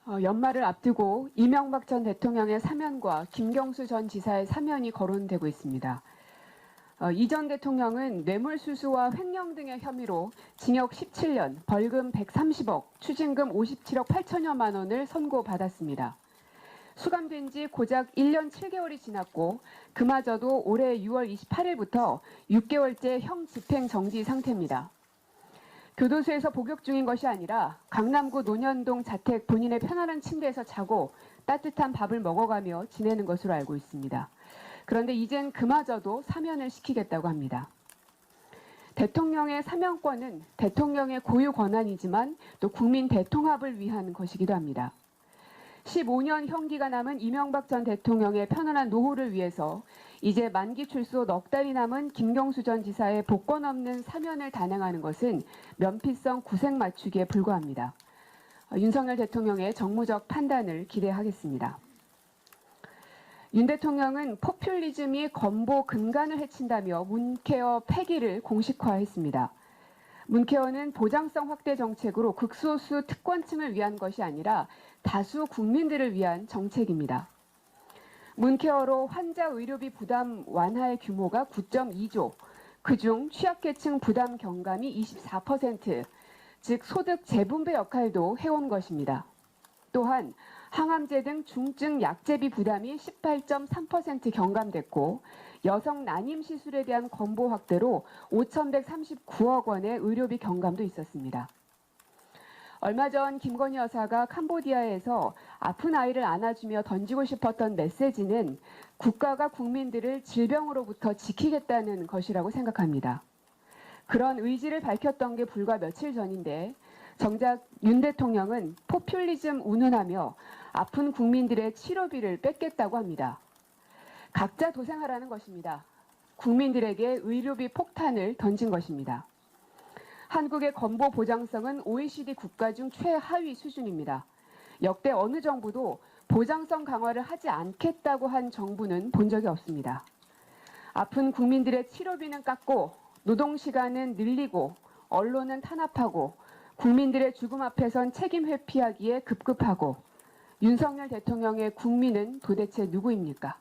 연말을 앞두고 이명박 전 대통령의 사면과 김경수 전 지사의 사면이 거론되고 있습니다. 이 전 대통령은 뇌물수수와 횡령 등의 혐의로 징역 17년, 벌금 130억, 추징금 57억 8천여만 원을 선고받았습니다. 수감된 지 고작 1년 7개월이 지났고 그마저도 올해 6월 28일부터 6개월째 형 집행 정지 상태입니다. 교도소에서 복역 중인 것이 아니라 강남구 논현동 자택 본인의 편안한 침대에서 자고 따뜻한 밥을 먹어가며 지내는 것으로 알고 있습니다. 그런데 이젠 그마저도 사면을 시키겠다고 합니다. 대통령의 사면권은 대통령의 고유 권한이지만 또 국민 대통합을 위한 것이기도 합니다. 15년 형기가 남은 이명박 전 대통령의 편안한 노후를 위해서 이제 만기 출소 넉 달이 남은 김경수 전 지사의 복권 없는 사면을 단행하는 것은 면피성 구색 맞추기에 불과합니다. 윤석열 대통령의 정무적 판단을 기대하겠습니다. 윤 대통령은 포퓰리즘이 건보 근간을 해친다며 문케어 폐기를 공식화했습니다. 문케어는 보장성 확대 정책으로 극소수 특권층을 위한 것이 아니라 다수 국민들을 위한 정책입니다. 문케어로 환자 의료비 부담 완화의 규모가 9.2조, 그중 취약계층 부담 경감이 24%, 즉 소득 재분배 역할도 해온 것입니다. 또한 항암제 등 중증 약제비 부담이 18.3% 경감됐고 여성 난임 시술에 대한 건보 확대로 5,139억 원의 의료비 경감도 있었습니다. 얼마 전 김건희 여사가 캄보디아에서 아픈 아이를 안아주며 던지고 싶었던 메시지는 국가가 국민들을 질병으로부터 지키겠다는 것이라고 생각합니다. 그런 의지를 밝혔던 게 불과 며칠 전인데 정작 윤 대통령은 포퓰리즘 운운하며 아픈 국민들의 치료비를 뺏겠다고 합니다. 각자 도생하라는 것입니다. 국민들에게 의료비 폭탄을 던진 것입니다. 한국의 건보 보장성은 OECD 국가 중 최하위 수준입니다. 역대 어느 정부도 보장성 강화를 하지 않겠다고 한 정부는 본 적이 없습니다. 아픈 국민들의 치료비는 깎고 노동시간은 늘리고 언론은 탄압하고 국민들의 죽음 앞에선 책임 회피하기에 급급하고 윤석열 대통령의 국민은 도대체 누구입니까?